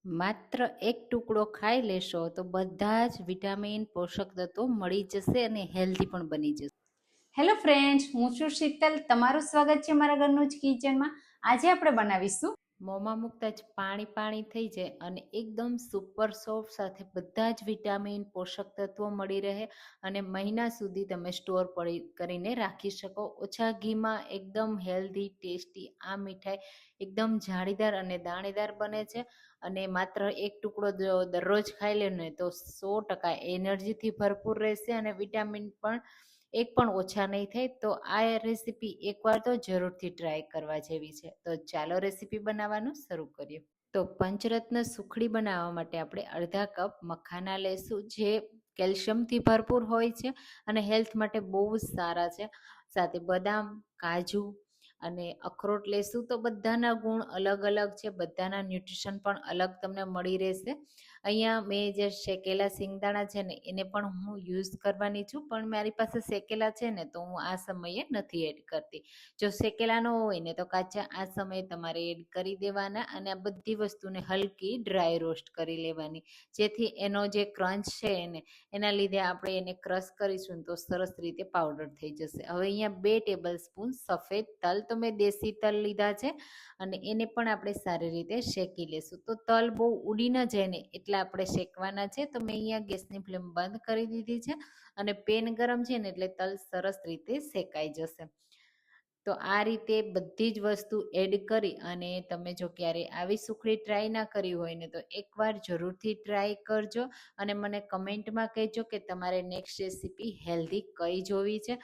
માત્ર એક ટુકડો ખાઈ લેશો તો બધા જ વિટામિન પોષક તત્વો મળી જશે અને હેલ્ધી પણ બની જશે. હેલો ફ્રેન્ડ્સ, હું છું શીતલ. તમારું સ્વાગત છે મારા ઘરનું જ કિચનમાં. આજે આપણે બનાવીશું મોંમાં મૂકતા જ પાણી પાણી થઈ જાય અને એકદમ સુપર સોફ્ટ સાથે બધા જ વિટામિન પોષક તત્વો મળી રહે અને મહિના સુધી તમે સ્ટોર કરીને રાખી શકો. ઓછા ઘીમાં એકદમ હેલ્ધી ટેસ્ટી આ મીઠાઈ એકદમ જાળીદાર અને દાણેદાર બને છે અને માત્ર એક ટુકડો દરરોજ ખાઈ લે ને તો 100% એનર્જીથી ભરપૂર રહેશે અને વિટામિન પણ એક પણ ઓછા નહીં થાય. તો આ રેસીપી એકવાર તો જરૂરથી ટ્રાય કરવા જેવી છે. તો ચાલો રેસીપી બનાવવાનું શરૂ કરીએ. તો પંચરત્ન સુખડી બનાવવા માટે આપણે અડધા કપ મખાના લેશું, જે કેલ્શિયમથી ભરપૂર હોય છે અને હેલ્થ માટે બહુ જ સારા છે. સાથે બદામ, કાજુ અને અખરોટ લેશું. તો બધાના ગુણ અલગ અલગ છે, બધાના ન્યુટ્રિશન પણ અલગ તમને મળી રહેશે. અહીંયા મેં જે શેકેલા સિંગદાણા છે ને એને પણ હું યુઝ કરવાની છું, પણ મારી પાસે શેકેલા છે ને તો હું આ સમયે નથી એડ કરતી. જો શેકેલા ન હોય ને તો કાચા આ સમયે તમારે એડ કરી દેવાના અને આ બધી વસ્તુને હલકી ડ્રાય રોસ્ટ કરી લેવાની, જેથી એનો જે ક્રંચ છે એના લીધે આપણે એને ક્રશ કરીશું તો સરસ રીતે પાવડર થઈ જશે. હવે અહીંયા 2 ટેબલ સ્પૂન સફેદ તલ, તો મેં દેશી તલ લીધા છે અને એને પણ આપણે સારી રીતે શેકી લેશું. તો તલ બહુ ઉડી ન જાય ને એટલા આપણે શેકવાના છે. તો મેં અહીંયા ગેસની ફ્લેમ બંધ કરી દીધી છે અને પેન ગરમ છે ને એટલે તલ સરસ રીતે શેકાઈ જશે. તો આ રીતે બધી જ વસ્તુ એડ કરી અને તમે જો ક્યારે આવી સુખડી ટ્રાય ના કરી હોય ને તો એકવાર જરૂરથી ટ્રાય કરજો અને મને કમેન્ટમાં કહેજો કે તમારે નેક્સ્ટ રેસીપી હેલ્ધી કઈ જોવી છે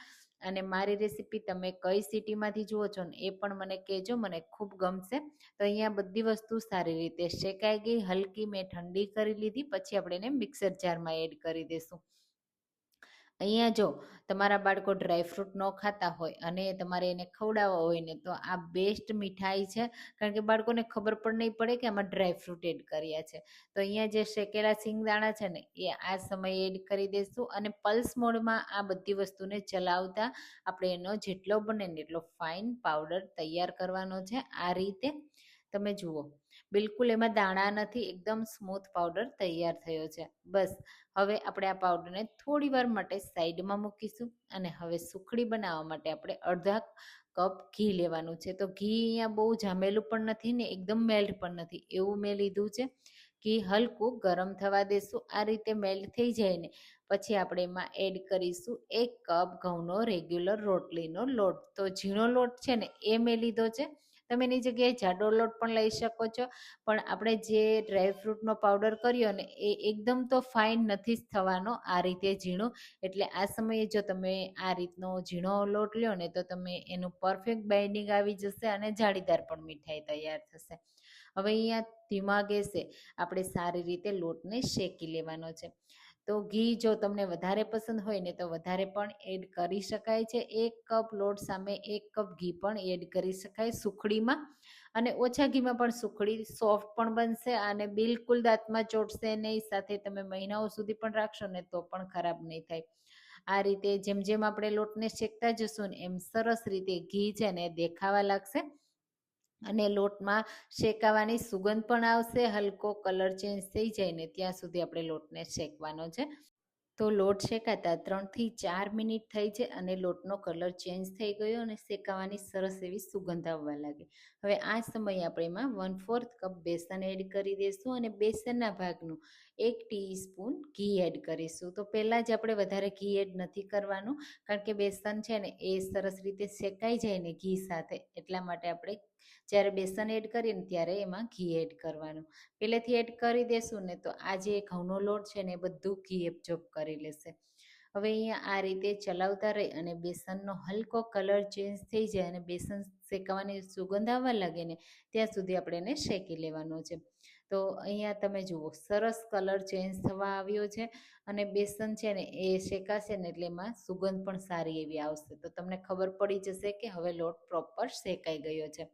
અને મારી રેસીપી તમે કઈ સિટીમાંથી જુઓ છો ને એ પણ મને કહેજો, મને ખૂબ ગમશે. તો અહીંયા બધી વસ્તુ સારી રીતે શેકાઈ ગઈ, હલકી મેં ઠંડી કરી લીધી. પછી આપણે એને મિક્સર જારમાં એડ કરી દઈશું. અહીંયા જો તમારા બાળકો ડ્રાયફ્રૂટ ન ખાતા હોય અને તમારે એને ખવડાવવા હોય ને તો આ બેસ્ટ મીઠાઈ છે, કારણ કે બાળકોને ખબર પણ નહીં પડે કે આમાં ડ્રાયફ્રૂટ એડ કર્યા છે. તો અહીંયા જે શેકેલા સિંગદાણા છે ને એ આ સમયે એડ કરી દઈશું અને પલ્સ મોડમાં આ બધી વસ્તુને ચલાવતા આપણે એનો જેટલો બને ને એટલો ફાઇન પાવડર તૈયાર કરવાનો છે. આ રીતે તમે જુઓ, બિલકુલ એમાં દાણા નથી, એકદમ સ્મૂથ પાવડર તૈયાર થયો છે. બસ હવે આપણે આ પાવડરને થોડી વાર માટે સાઈડમાં મૂકીશું અને હવે સુખડી બનાવવા માટે આપણે અડધા કપ ઘી લેવાનું છે. તો ઘી અહીંયા બહુ જામેલું પણ નથી ને એકદમ મેલ્ટ પણ નથી, એવું મેં લીધું છે. ઘી હલકું ગરમ થવા દેશું. આ રીતે મેલ્ટ થઈ જાય ને પછી આપણે એમાં એડ કરીશું 1 કપ ઘઉંનો રેગ્યુલર રોટલીનો લોટ. તો ઝીણો લોટ છે ને એ મેં લીધો છે. તમે એની જગ્યાએ જાડો લોટ પણ લઈ શકો છો, પણ આપણે જે ડ્રાયફ્રૂટનો પાવડર કર્યો ને એ એકદમ તો ફાઇન નથી જ થવાનો આ રીતે ઝીણો. એટલે આ સમયે જો તમે આ રીતનો ઝીણો લોટ લ્યો ને તો તમે એનું પરફેક્ટ બાઇન્ડિંગ આવી જશે અને જાળીદાર પણ મીઠાઈ તૈયાર થશે. હવે અહીંયા ધીમા ગેસે આપણે સારી રીતે લોટને શેકી લેવાનો છે. તો ઘી જો તમને વધારે પસંદ હોય ને તો વધારે પણ એડ કરી શકાય છે. 1 કપ લોટ સામે 1 કપ ઘી પણ એડ કરી શકાય સુખડીમાં, અને ઓછા ઘીમાં પણ સુખડી સોફ્ટ પણ બનશે અને બિલકુલ દાંતમાં ચોટશે નહીં. સાથે તમે મહિનાઓ સુધી પણ રાખશો ને તો પણ ખરાબ નહીં થાય. આ રીતે જેમ જેમ આપણે લોટને શેકતા જશું ને એમ સરસ રીતે ઘી છે ને દેખાવા લાગશે અને લોટમાં શેકાવાની સુગંધ પણ આવશે. હલકો કલર ચેન્જ થઈ જાય ને ત્યાં સુધી આપણે લોટને શેકવાનો છે. તો લોટ શેકાતા 3 થી 4 મિનિટ થઈ છે અને લોટનો કલર ચેન્જ થઈ ગયો અને શેકાવાની સરસ એવી સુગંધ આવવા લાગી. હવે આ સમયે આપણે એમાં 1/4 કપ બેસન એડ કરી દઈશું અને બેસનના ભાગનું 1 ટીસ્પૂન ઘી એડ કરીશું. તો પહેલાં જ આપણે વધારે ઘી એડ નથી કરવાનું, કારણ કે બેસન છે ને એ સરસ રીતે શેકાઈ જાય ને ઘી સાથે, એટલા માટે આપણે જ્યારે બેસન એડ કરીએ ને ત્યારે એમાં ઘી એડ કરવાનું. પહેલેથી એડ કરી દેશું ને તો આ જે ઘઉંનો લોટ છે ને એ બધું ઘી એબ્ઝોર્બ કરી લેશે. હવે અહીંયા આ રીતે ચલાવતા રહી અને બેસનનો હલકો કલર ચેન્જ થઈ જાય અને બેસન શેકાવાની સુગંધ આવવા લાગે ને ત્યાં સુધી આપણે એને શેકી લેવાનો છે. તો અહીંયા તમે જુઓ સરસ કલર ચેન્જ થવા આવ્યો છે અને બેસન છે ને એ શેકાશે ને એટલે એમાં સુગંધ પણ સારી એવી આવશે. તો તમને ખબર પડી જશે કે હવે લોટ પ્રોપર શેકાઈ ગયો છે.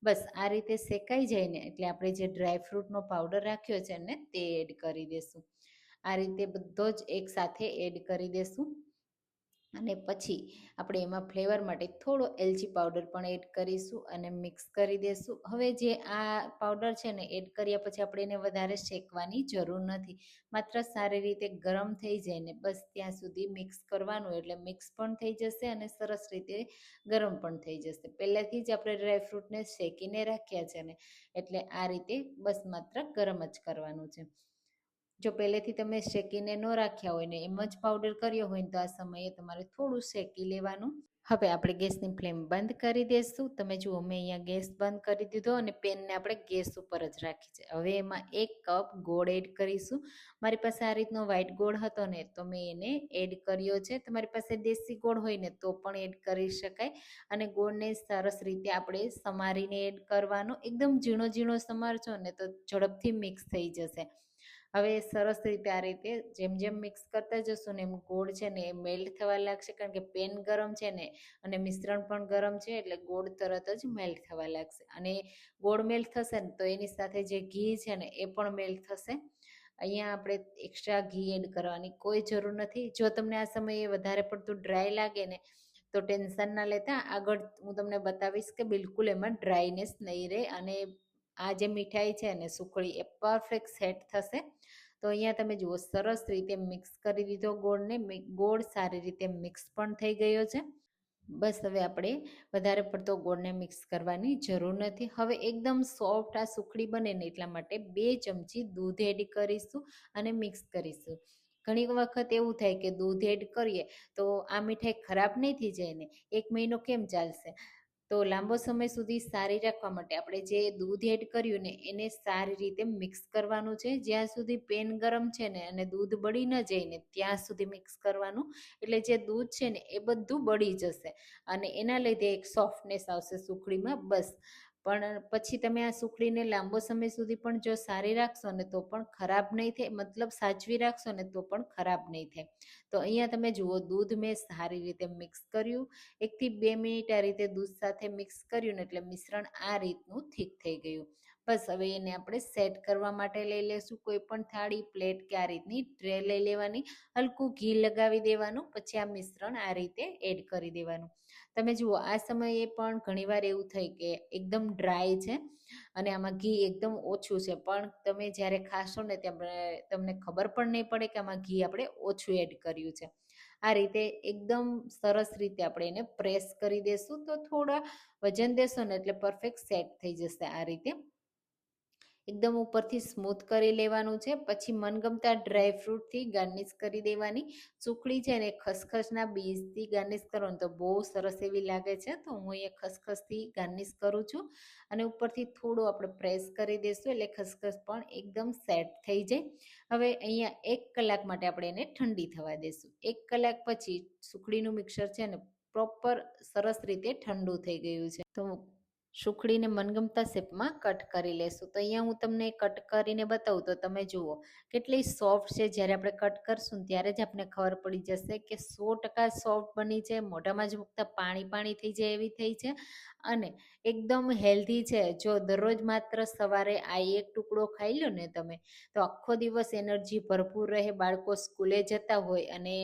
બસ આ રીતે શેકાઈ જાય ને એટલે આપણે જે ડ્રાયફ્રૂટનો પાવડર રાખ્યો છે ને તે એડ કરી દેશું. આ રીતે બધો જ એક સાથે એડ કરી દેશું અને પછી આપણે એમાં ફ્લેવર માટે થોડો એલચી પાવડર પણ એડ કરીશું અને મિક્સ કરી દઈશું. હવે જે આ પાવડર છે ને એડ કર્યા પછી આપણે એને વધારે શેકવાની જરૂર નથી. માત્ર સારી રીતે ગરમ થઈ જાય ને બસ ત્યાં સુધી મિક્સ કરવાનું, એટલે મિક્સ પણ થઈ જશે અને સરસ રીતે ગરમ પણ થઈ જશે. પહેલાંથી જ આપણે ડ્રાયફ્રૂટને શેકીને રાખ્યા છે ને, એટલે આ રીતે બસ માત્ર ગરમ જ કરવાનું છે. જો પહેલેથી તમે શેકીને ન રાખ્યા હોય ને એમ જ પાવડર કર્યો હોય ને તો આ સમયે તમારે થોડું શેકી લેવાનું. હવે આપણે ગેસની ફ્લેમ બંધ કરી દઈશું. તમે જુઓ મેં અહીંયા ગેસ બંધ કરી દીધો અને પેનને આપણે ગેસ ઉપર જ રાખી છે. હવે એમાં 1 કપ ગોળ એડ કરીશું. મારી પાસે આ રીતનો વ્હાઈટ ગોળ હતો ને તો મેં એને એડ કર્યો છે. તમારી પાસે દેશી ગોળ હોય ને તો પણ એડ કરી શકાય. અને ગોળને સરસ રીતે આપણે સમારીને એડ કરવાનો. એકદમ ઝીણો ઝીણો સમારજો ને તો ઝડપથી મિક્સ થઈ જશે. હવે સરસ રીતે આ રીતે જેમ જેમ મિક્સ કરતા જશું ને એમ ગોળ છે ને એ મેલ્ટ થવા લાગશે, કારણ કે પેન ગરમ છે ને અને મિશ્રણ પણ ગરમ છે એટલે ગોળ તરત જ મેલ્ટ થવા લાગશે. અને ગોળ મેલ્ટ થશે ને તો એની સાથે જે ઘી છે ને એ પણ મેલ્ટ થશે. અહીંયા આપણે એક્સ્ટ્રા ઘી એડ કરવાની કોઈ જરૂર નથી. જો તમને આ સમયે વધારે પડતું ડ્રાય લાગે ને તો ટેન્શન ના લેતા, આગળ હું તમને બતાવીશ કે બિલકુલ એમાં ડ્રાયનેસ નહીં રહે અને આ જે મીઠાઈ છે ને સુખડી એ પરફેક્ટ સેટ થશે. તો અહીંયા તમે જુઓ સરસ રીતે મિક્સ કરી દીધો ગોળને. ગોળ સારી રીતે મિક્સ પણ થઈ ગયો છે. બસ હવે આપણે વધારે પડતો ગોળને મિક્સ કરવાની જરૂર નથી. હવે એકદમ સોફ્ટ આ સુખડી બને ને એટલા માટે 2 ચમચી દૂધ એડ કરીશું અને મિક્સ કરીશું. ઘણી વખત એવું થાય કે દૂધ એડ કરીએ તો આ મીઠાઈ ખરાબ નહીં થઈ જાય ને, 1 મહિનો કેમ ચાલશે? તો લાંબો સમય સુધી સારી રાખવા માટે આપણે જે દૂધ એડ કર્યું ને એને સારી રીતે મિક્સ કરવાનું છે. જ્યાં સુધી પેન ગરમ છે ને અને દૂધ બળી ન જાય ને ત્યાં સુધી મિક્સ કરવાનું. એટલે જે દૂધ છે ને એ બધું બળી જશે અને એના લીધે એક સોફ્ટનેસ આવશે સુખડીમાં. બસ પણ પછી તમે આ સુખડીને લાંબો સમય સુધી પણ જો સારી રાખશો ને તો પણ ખરાબ નહીં થાય, મતલબ સાચવી રાખશો ને તો પણ ખરાબ નહીં થાય. તો અહીંયા તમે જુઓ દૂધ મેં સારી રીતે મિક્સ કર્યું. 1 થી 2 મિનિટ આ રીતે દૂધ સાથે મિક્સ કર્યું ને એટલે મિશ્રણ આ રીતનું થીક થઈ ગયું. બસ હવે એને આપણે સેટ કરવા માટે લઈ લેશું. કોઈ પણ થાળી, પ્લેટ કે આ રીતની ટ્રે લઈ લેવાની. હલકું ઘી લગાવી દેવાનું. પછી આ મિશ્રણ આ રીતે એડ કરી દેવાનું. તમે જુઓ આ સમયે પણ ઘણીવાર એવું થાય કે એકદમ ડ્રાય છે અને આમાં ઘી એકદમ ઓછું છે, પણ તમે જ્યારે ખાશો ને તમને ખબર પણ નહીં પડે કે આમાં ઘી આપણે ઓછું એડ કર્યું છે. આ રીતે એકદમ સરસ રીતે આપણે એને પ્રેસ કરી દેશું. તો થોડા વજન દેશો ને એટલે પરફેક્ટ સેટ થઈ જશે. આ રીતે એકદમ ઉપરથી સ્મૂથ કરી લેવાનું છે. પછી મનગમતા ડ્રાયફ્રૂટથી ગાર્નિશ કરી દેવાની. સુખડી છે ને ખસખસના બીજથી ગાર્નિશ કરો ને તો બહુ સરસ એવી લાગે છે. તો હું એ ખસખસથી ગાર્નિશ કરું છું અને ઉપરથી થોડું આપણે પ્રેસ કરી દઈશું એટલે ખસખસ પણ એકદમ સેટ થઈ જાય. હવે અહીંયા 1 કલાક માટે આપણે એને ઠંડી થવા દઈશું. 1 કલાક પછી સુખડીનું મિક્સર છે ને પ્રોપર સરસ રીતે ઠંડુ થઈ ગયું છે. તો સુખડીને મનગમતા શેપમાં કટ કરી લેશું. તો અહીંયા હું તમને કટ કરીને બતાવું તો તમે જુઓ કેટલી સોફ્ટ છે. જ્યારે આપણે કટ કરશું ત્યારે જ આપણને ખબર પડી જશે કે 100% સોફ્ટ બની છે. મોઢામાં જ મૂકતા પાણી પાણી થઈ જાય એવી થઈ છે અને એકદમ હેલ્ધી છે. જો દરરોજ માત્ર સવારે આ એક ટુકડો ખાઈ લો ને તમે તો આખો દિવસ એનર્જી ભરપૂર રહે. બાળકો સ્કૂલે જતા હોય અને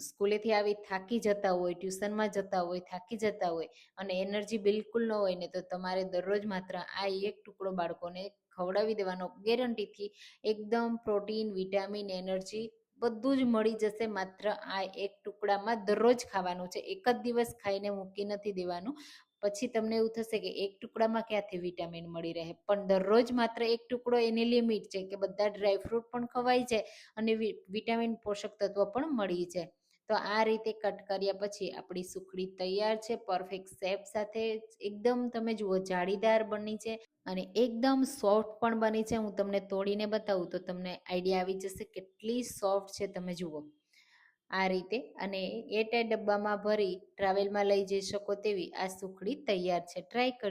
સ્કૂલેથી આવી થાકી જતા હોય, ટ્યુશનમાં જતા હોય, થાકી જતા હોય અને એનર્જી બિલકુલ ન હોય ને તો તમારે દરરોજ માત્ર આ એક ટુકડો બાળકોને ખવડાવી દેવાનો. ગેરંટીથી એકદમ પ્રોટીન, વિટામિન, એનર્જી બધું જ મળી જશે. માત્ર આ એક ટુકડામાં દરરોજ ખાવાનું છે. એક જ દિવસ ખાઈને મૂકી નથી દેવાનું. પછી તમને એવું થશે કે એક ટુકડામાં ક્યાંથી વિટામિન મળી રહે, પણ દરરોજ માત્ર એક ટુકડો એની લિમિટ છે કે બધા ડ્રાયફ્રૂટ પણ ખવાઈ જાય અને વિટામિન પોષક તત્વો પણ મળી જાય. તો આ રીતે કટ કર્યા પછી આપણી સુખડી તૈયાર છે પરફેક્ટ શેપ સાથે. એકદમ તમે જુઓ જાળીદાર બની છે અને એકદમ સોફ્ટ પણ બની છે. હું તમને તોડીને બતાવું તો તમને આઈડિયા આવી જશે કેટલી સોફ્ટ છે. તમે જુઓ આ રીતે. અને એરટાઈટ ડબ્બામાં ભરી ટ્રાવેલમાં લઈ જઈ શકો તેવી આ સુખડી તૈયાર છે. ટ્રાય કરજો.